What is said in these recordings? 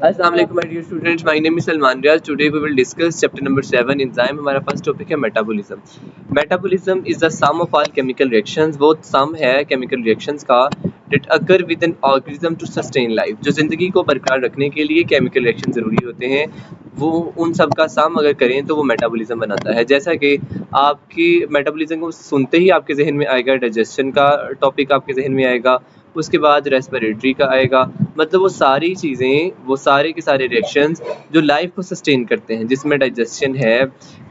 अस्सलाम वालेकुम my dear students, my name is Salman Riyaz. Today we will discuss chapter number 7 enzyme. हमारा first topic है metabolism. Metabolism is the sum of all chemical reactions. वो sum है chemical reactions का that occur with an organism to sustain life. जो जिंदगी को बरकरार रखने के लिए केमिकल रिएक्शन जरूरी होते हैं, वो उन सब का सम अगर करें तो वो मेटाबॉलिज्म बनाता है। जैसा कि आपकी मेटाबॉलिज्म को सुनते ही आपके जहन में आएगा डाइजेशन का टॉपिक, आपके जहन में आएगा, उसके बाद रेस्पिरेटरी का आएगा। मतलब वो सारी चीज़ें, वो सारे के सारे रिएक्शंस जो लाइफ को सस्टेन करते हैं, जिसमें डाइजेशन है,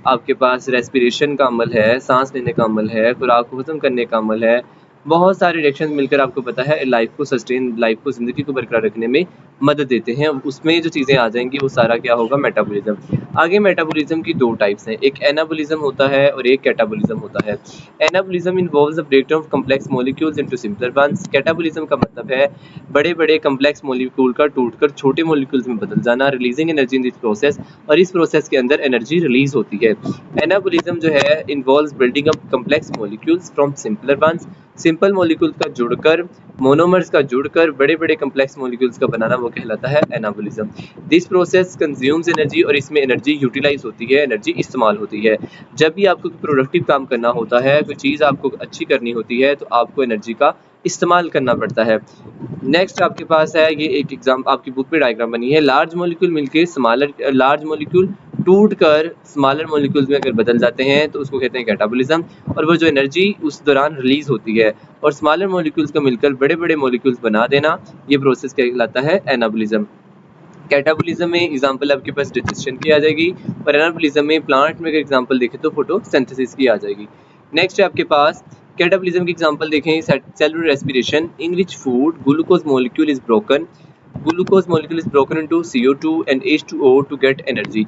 आपके पास रेस्पिरेशन का अमल है, सांस लेने का अमल है, खुराक को हजम करने का अमल है। बहुत सारे रिएक्शन मिलकर आपको पता है लाइफ को सस्टेन, लाइफ को ज़िंदगी को बरकरार रखने में मदद देते हैं। उसमें जो चीज़ें आ जाएंगी वो सारा क्या होगा, मेटाबॉलिज्म। आगे मेटाबॉलिज्म की दो टाइप्स हैं, एक एनाबॉलिज्म होता है और एक कैटाबॉलिज्म होता है। Anabolism involves the breakdown of complex molecules into simpler ones. Catabolism का मतलब है बड़े बड़े कॉम्प्लेक्स मॉलिक्यूल का टूटकर छोटे मॉलिक्यूल्स में बदल जाना, releasing energy in this process, और इस प्रोसेस के अंदर एनर्जी रिलीज होती है। एनाबॉलिज्म जो है involves building up complex molecules from simpler ones. Simple molecules का जुड़कर, मोनोमर्स का जुड़कर बड़े बड़े कॉम्प्लेक्स मॉलिक्यूल्स का बनाना, वो कहलाता है anabolism. This process consumes energy, और इसमें एनर्जी यूटिलाइज होती है, एनर्जी इस्तेमाल होती है। जब भी आपको प्रोडक्टिव काम करना होता है, कोई चीज़ आपको अच्छी करनी होती है, तो आपको एनर्जी का इस्तेमाल करना पड़ता है। नेक्स्ट आपके पास है, ये एक एग्जाम आपकी बुक में डायग्राम बनी है, लार्ज मॉलिक्यूल मिलके स्मॉलर, लार्ज मॉलिक्यूल टूट कर स्मॉलर मॉलिक्यूल्स में अगर बदल जाते हैं तो उसको कहते हैं कैटाबॉलिज्म। और वो जो एनर्जी उस दौरान रिलीज होती है और स्मॉलर मॉलिक्यूल्स का मिलकर बड़े बड़े मॉलिक्यूल्स बना देना, ये प्रोसेस कहलाता है एनाबॉलिज्म। कैटाबॉलिज्म में एग्जांपल आपके पास डाइजेशन की आ जाएगी, और एनाबॉलिज्म में प्लांट में अगर एग्जांपल देखें तो फोटोसिंथेसिस की आ जाएगी। नेक्स्ट है आपके पास कैटाबॉलिज्म की एग्जांपल देखें, cellular respiration in which food glucose molecule is broken, glucose molecule is broken into CO2 and H2O to get energy.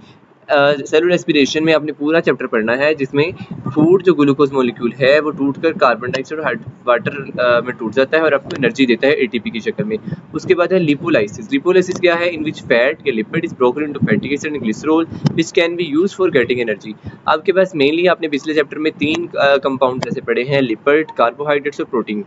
Cellular respiration में आपने पूरा चैप्टर पढ़ना है, जिसमें फूड जो ग्लूकोज मॉलिक्यूल है वो टूटकर कार्बन डाइऑक्साइड और वाटर में टूट जाता है और आपको एनर्जी देता है ATP की शक्ल में। उसके बाद है लिपोलाइसिस। लिपोलाइसिस क्या है, इन विच फैट या lipid is broken into fatty acid and glycerol which can be used for getting energy. आपके पास मेनली आपने पिछले चैप्टर में तीन कंपाउंड ऐसे पढ़े हैं, लिपिड, कार्बोहाइड्रेट्स और प्रोटीन।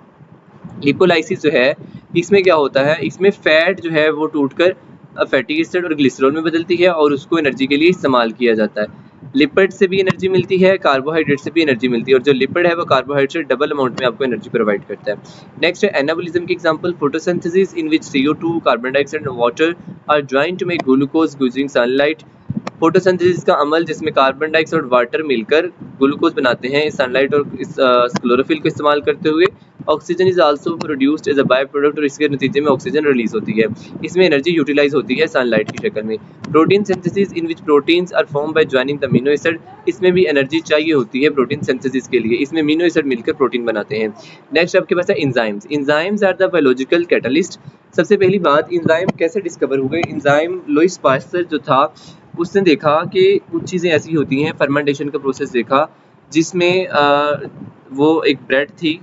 लिपोलाइसिस जो है, इसमें क्या होता है, इसमें फैट जो है वो टूटकर फैटी एसिड और ग्लिसरॉल में बदलती है और उसको एनर्जी के लिए इस्तेमाल किया जाता है। लिपिड से भी एनर्जी मिलती है, कार्बोहाइड्रेट से भी एनर्जी मिलती है, और जो लिपिड है वो कार्बोहाइड्रेट से डबल अमाउंट में आपको एनर्जी प्रोवाइड करता है। नेक्स्ट है एनाबॉलिज्म की example, photosynthesis in which CO2, carbon dioxide और water are joined to make glucose using sunlight. Photosynthesis का अमल जिसमें कार्बन डाइऑक्साइड और वाटर मिलकर ग्लूकोज बनाते हैं, सनलाइट और इस क्लोरोफिल को इस्तेमाल करते हुए। Oxygen is also produced as a by product, और इसके नतीजे में ऑक्सीजन रिलीज होती है। इसमें एनर्जी यूटिलाइज होती है सनलाइट की शक्ल में। Protein synthesis in which proteins are form by joining the amino acid. इसमें भी एनर्जी चाहिए होती है प्रोटीन सिंथेसिस के लिए, इसमें अमीनो एसिड मिलकर प्रोटीन बनाते हैं। नेक्स्ट आपके पास है enzymes. Enzymes are the biological catalyst. सबसे पहली बात, एंजाइम कैसे डिस्कवर हुए। एंजाइम लुईस पास्चर जो था, उसने देखा कि कुछ चीज़ें ऐसी होती हैं, फर्मेंटेशन का प्रोसेस देखा, जिसमें वो एक ब्रेड थी,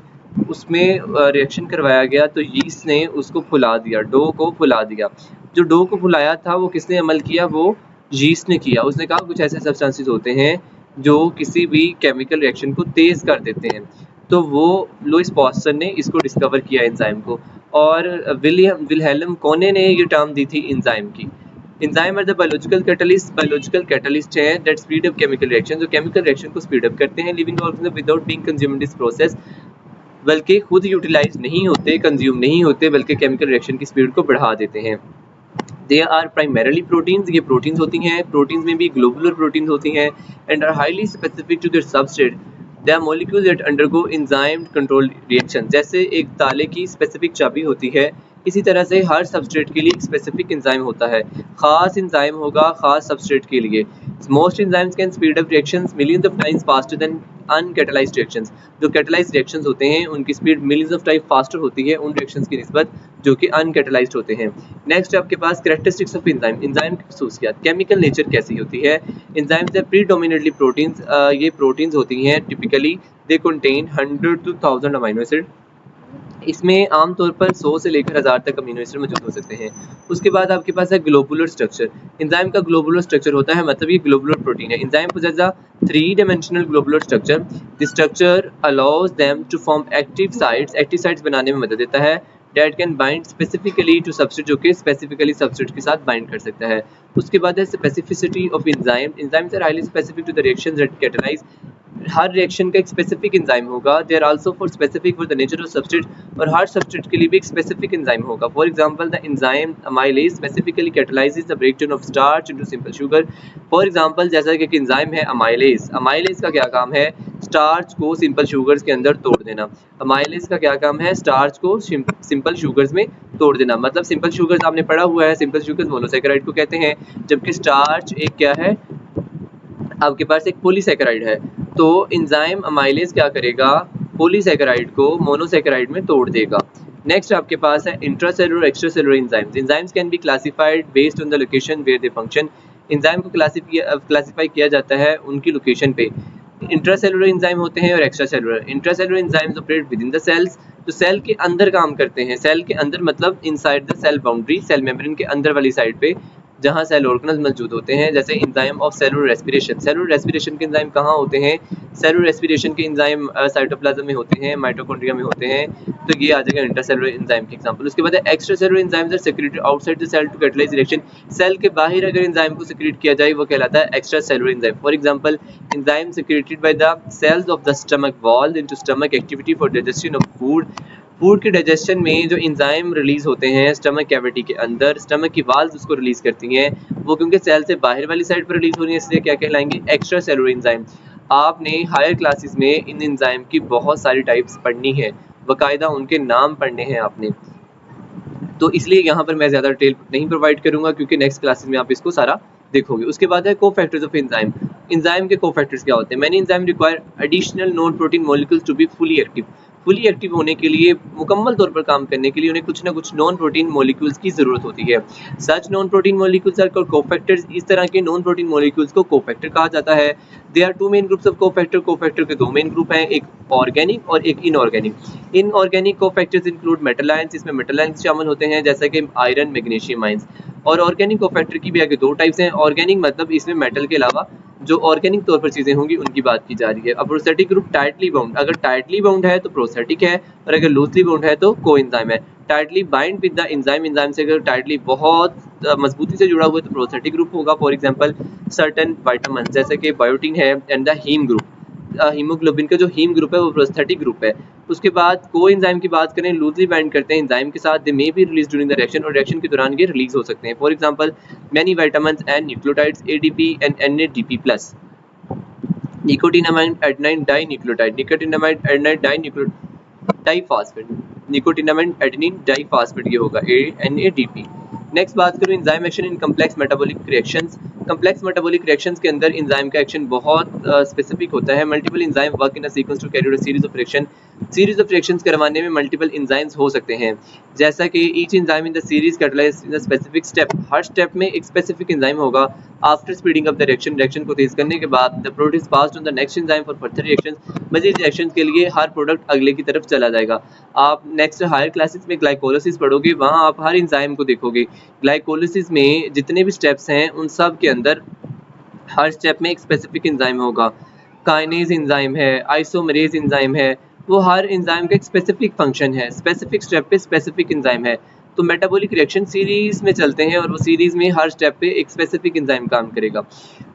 उसमें रिएक्शन करवाया गया तो यीस्ट ने उसको फुला दिया, डो को फुला दिया। जो डो को फुलाया था वो किसने अमल किया, वो यीस्ट ने किया। उसने कहा कुछ ऐसे सब्सटेंसेस होते हैं जो किसी भी केमिकल रिएक्शन को तेज कर देते हैं, तो वो लुईस पास्चर ने इसको डिस्कवर किया एंजाइम को। और विल्हेल्म कोने ने ये टर्म दी थी एंजाइम की। Enzyme are the biological catalyst. Biological catalyst है that speed up chemical reaction, जो केमिकल रिएक्शन को स्पीड अप करते हैं। Living organism without being consumed this process, बल्कि खुद यूटिलाइज नहीं होते, कंज्यूम नहीं होते, बल्कि केमिकल रिएक्शन की स्पीड को बढ़ा देते हैं। दे आर प्राइमरीली प्रोटीन्स, ये प्रोटीन्स होती हैं, प्रोटीन्स में भी ग्लोबुलर प्रोटीन्स होती हैं, and are highly specific to their substrate. They are molecules that undergo enzyme control reaction. जैसे एक ताले की स्पेसिफिक चाबी होती है, इसी तरह से हर सबस्ट्रेट के लिए एक स्पेसिफिक एंजाइम होता है, खास एंजाइम होगा खास सबस्ट्रेट के लिए। Most enzymes can speed up reactions millions of times faster than uncatalysed reactions. जो कैटलाइज्ड रिएक्शंस होते हैं उनकी speed millions of time faster होती है उन रिएक्शंस की निस्बत जो कि अनकैटलाइज्ड होते हैं। नेक्स्ट आपके पास कैरेक्टरिस्टिक्स ऑफ एंजाइम। एंजाइम की खसूसियात, केमिकल नेचर कैसी होती है। एंजाइम्स आर प्रीडोमिनेटली प्रोटीन्स, ये प्रोटीन्स होती हैं, typically they contain 100 to 1000 amino acid. इसमें आमतौर पर 100 से लेकर 1000 तक अमीनो एसिड मौजूद हो सकते हैं। उसके बाद आपके पास है ग्लोबुलर स्ट्रक्चर। एंजाइम का ग्लोबुलर स्ट्रक्चर होता है, मतलब ये ग्लोबुलर प्रोटीन है। Enzyme possess a 3-dimensional globular structure. This structure allows them to form active sites, active sites बनाने में मदद देता है, that can bind specifically to substance, जो कि स्पेसिफिकली सब्सटेंस के साथ बाइंड कर सकता है। उसके बाद है specificity of enzyme, enzymes are highly specific to the reactions that catalyse, हर रिएक्शन का एक स्पेसिफिक एंजाइम होगा। They are also for specific for the nature of substance, और हर सब्सटेंस के लिए भी एक स्पेसिफिक एंजाइम होगा। For example the enzyme amylase specifically catalyses the breakdown of starch into simple sugar. For example जैसा कि एक एंजाइम है अमाइलेज, अमाइलेज का क्या काम है, स्टार्च को सिंपल शुगर्स के अंदर तोड़ देना। अमाइलेज का क्या काम है, स्टार्च को सिंपल शुगर्स में तोड़ देना। मतलब सिंपल शुगर्स आपने पढ़ा हुआ है, सिंपल शुगर्स मोनोसैकेराइड को कहते हैं, जबकि स्टार्च एक क्या है, आपके पास एक पॉलीसैकेराइड है। तो एंजाइम अमाइलेज क्या करेगा, पॉलीसैकेराइड को मोनोसैकेराइड में तोड़ देगा। नेक्स्ट आपके पास है intracellular extracellular enzymes, enzymes can be classified based on the location where they function, enzyme को क्लासिफाई किया जाता है उनकी लोकेशन पे। इंट्रासेलुलर एंजाइम होते हैं और extracellular. Intracellular enzymes operate within the cells, तो सेल के अंदर काम करते हैं, सेल के अंदर मतलब inside the cell boundary, cell membrane के अंदर वाली साइड पे जहां सेल ऑर्गेनल्स मौजूद होते हैं। जैसे enzyme of cellular respiration, cellular respiration के एंजाइम कहाँ होते हैं, सेलुलर रेस्पिरेशन के एंजाइम साइटोप्लाज्म में होते हैं, माइटोकॉन्ड्रिया में होते हैं। तो ये आ जाएगा इंट्रासेलुलर एंजाइम के एग्जांपल। उसके बाद extracellular enzymes are secreted outside the cell to catalyse reaction, cell के बाहर अगर एंजाइम को सेक्रेट किया जाए वो कहलाता है extracellular enzyme. For example enzyme secreted by the cells of the stomach wall into stomach activity for digestion of food, food के डाइजेशन में जो एंजाइम रिलीज होते हैं स्टमक कैविटी के अंदर, स्टमक की वाल्स उसको रिलीज करती हैं, वो क्योंकि सेल से बाहर वाली साइड पर रिलीज हो रही है, इसलिए क्या कहलाएंगे, एक्स्ट्रा सेलुलर एंजाइम। आपने हायर क्लासेस में इन एंजाइम की बहुत सारी टाइप्स पढ़नी है, बाकायदा उनके नाम पढ़ने हैं आपने, तो इसलिए यहाँ पर मैं ज्यादा डिटेल नहीं प्रोवाइड करूंगा क्योंकि नेक्स्ट क्लासेस में आप इसको सारा देखोगे। उसके बाद है कोफैक्टर्स ऑफ एंजाइम, एंजाइम के कोफैक्टर्स क्या होते हैं। Many enzyme require additional non protein molecules to be fully active, fully active होने के लिए, मुकम्मल तौर पर काम करने के लिए उन्हें कुछ ना कुछ नॉन प्रोटीन मॉलिक्यूल्स की जरूरत होती है। Such non protein molecules are called cofactors, इस तरह के नॉन प्रोटीन मॉलिक्यूल्स को कोफैक्टर कहा जाता है। There are two main groups of cofactor, cofactor के दो मेन ग्रुप हैं, एक ऑर्गेनिक और एक inorganic. Inorganic cofactors include metal ions, इसमें मेटल आयंस शामिल होते हैं जैसे कि आयरन, मैग्नीशियम आयंस। और ऑर्गेनिक कोफैक्टर की भी आगे दो टाइप्स हैं, ऑर्गेनिक मतलब इसमें मेटल के अलावा जो ऑर्गेनिक तौर पर चीजें होंगी उनकी बात की जा रही है। अब प्रोस्थेटिक ग्रुप टाइटली बाउंड, अगर टाइटली बाउंड है तो प्रोस्थेटिक है, और अगर लूजली बाउंड है तो कोएंजाइम है। Tightly bind with the enzyme, enzyme से अगर टाइटली बहुत मजबूती से जुड़ा हुआ है तो प्रोस्थेटिक ग्रुप होगा। फॉर एग्जांपल सर्टेन विटामिन जैसे कि बायोटिन है, and the haem group, haemoglobin का जो हीम ग्रुप है वो प्रोस्थेटिक ग्रुप है। उसके बाद कोएंजाइम की बात करें, लूजली बाइंड करते हैं एंजाइम के साथ, they may be release during the reaction, और रिएक्शन के दौरान ये रिलीज हो सकते हैं। For example many vitamins and nucleotides ADP and NADP+, nicotinamide adenine dinucleotide, nicotinamide adenine diphosphate, nicotinamide adenine diphosphate, ये होगा NADP। नेक्स्ट बात करूं enzyme action in complex metabolic reactions, complex metabolic reactions के अंदर एंजाइम का एक्शन बहुत specific होता है। Multiple enzyme work in a sequence to carry out a series of reaction, series of reactions करवाने में मल्टीपल एंजाइम्स हो सकते हैं, जैसा कि each enzyme in the series catalyse in a specific step, हर स्टेप में एक स्पेसिफिक एंजाइम होगा। After speeding up the reaction, reaction को तेज करने के बाद the product is passed on the next enzyme for further reactions, मजीद रिएक्शंस के लिए हर प्रोडक्ट अगले की तरफ चला जाएगा। आप नेक्स्ट हायर क्लासेस में ग्लाइकोलाइसिस पढ़ोगे, वहां आप हर एंजाइम को देखोगे। ग्लाइकोलाइसिस में जितने भी स्टेप्स हैं उन सब के अंदर हर स्टेप में एक स्पेसिफिक एंजाइम होगा। काइनेज एंजाइम है, आइसोमरेज एंजाइम है, वो हर एंजाइम का एक स्पेसिफिक फंक्शन है, स्पेसिफिक स्टेप पे स्पेसिफिक एंजाइम है। तो मेटाबॉलिक रिएक्शन सीरीज में चलते हैं और वो सीरीज में हर स्टेप पे एक स्पेसिफिक एंजाइम काम करेगा।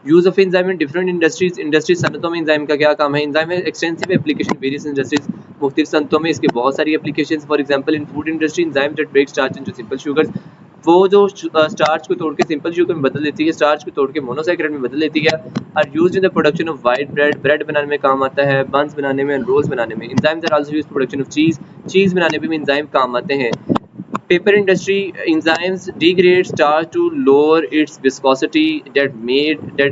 Use of enzyme in different industries, सनतों में एंजाइम का क्या काम है, एंजाइम है एक्सटेंसिव एप्लीकेशन वेरियस इंडस्ट्रीज, मुख्तलिफ सनतों में इसके बहुत सारी applications. For example in food industry enzyme that break starch into simple sugars, वो जो स्टार्च को तोड़ के सिंपल शुगर में बदल देती है, स्टार्च को तोड़ के मोनोसैकेराइड में बदल देती है। Are used in the production of white bread, bread बनाने में काम आता है, बन्स बनाने में, रोल्स बनाने में। Enzymes are also used production of cheese, cheese बनाने में भी एंजाइम काम आते हैं। Paper industry enzymes degrade starch to lower its viscosity that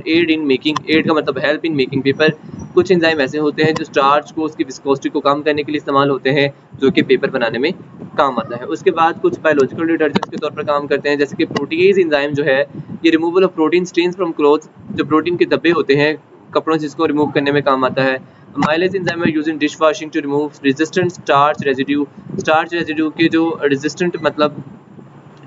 aid in making, aid का मतलब help in making paper। कुछ एंजाइम ऐसे होते हैं जो स्टार्च को उसकी विस्कोसिटी को कम करने के लिए इस्तेमाल होते हैं, जो कि पेपर बनाने में काम आता है। उसके बाद कुछ बायोलॉजिकल डिटर्जेंट्स के तौर पर काम करते हैं, जैसे कि प्रोटीज एंजाइम जो है ये removal of protein stains from clothes, जो प्रोटीन के धब्बे होते हैं कपड़ों से, इसको रिमूव करने में काम आता है। माइलेज एंजाइम है used in dish washing to remove resistant starch residue, starch residue के जो रेजिस्टेंट मतलब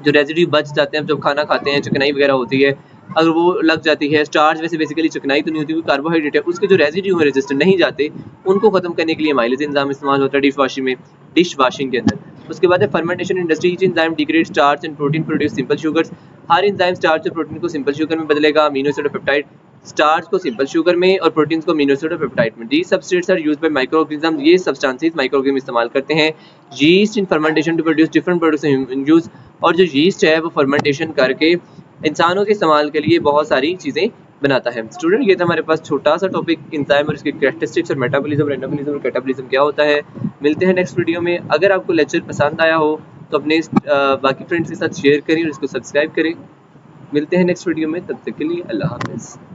जो रेजिड्यू बच जाते हैं जब खाना खाते हैं, चिकनाई वगैरह होती है, अगर वो लग जाती है, स्टार्च वैसे बेसिकली चिकनाई तो नहीं होती, कार्बोहाइड्रेट है, उसके जो रेजिड्यू है रेजिस्टेंट नहीं जाते, उनको खत्म करने के लिए माइलेज एंजाइम इस्तेमाल होता है डिश वॉशिंग के अंदर। उसके बाद है fermentation industry, each enzyme degrade starch and protein produce simple sugars. हर एंजाइम स्टार्च और प्रोटीन को सिंपल शुगर में बदलेगा। अमीनो एसिड और पेप्टाइड, स्टार्च को सिंपल शुगर में और प्रोटीन्स को अमीनो एसिड और पेप्टाइड में। These substrates are used by micro organism, ये सब्सटेंसेस माइक्रो ऑर्गेनिज्म इस्तेमाल करते हैं। Yeast in fermentation to produce different products in use, और जो यीस्ट है वो फर्मेंटेशन करके इंसानों के इस्तेमाल के लिए बहुत सारी चीज़ें बनाता है। स्टूडेंट ये था हमारे पास छोटा सा टॉपिक एंजाइम और इसके कैरेक्टरिस्टिक्स और मेटाबॉलिज्म, रेंडमलिज्म और कैटाबॉलिज्म क्या होता है। मिलते हैं नेक्स्ट वीडियो में। अगर आपको लेक्चर पसंद आया हो तो अपने बाकी फ्रेंड्स के साथ शेयर करें और इसको सब्सक्राइब करें। मिलते हैं नेक्स्ट वीडियो में, तब तक के लिए अल्लाह हाफ़िज़।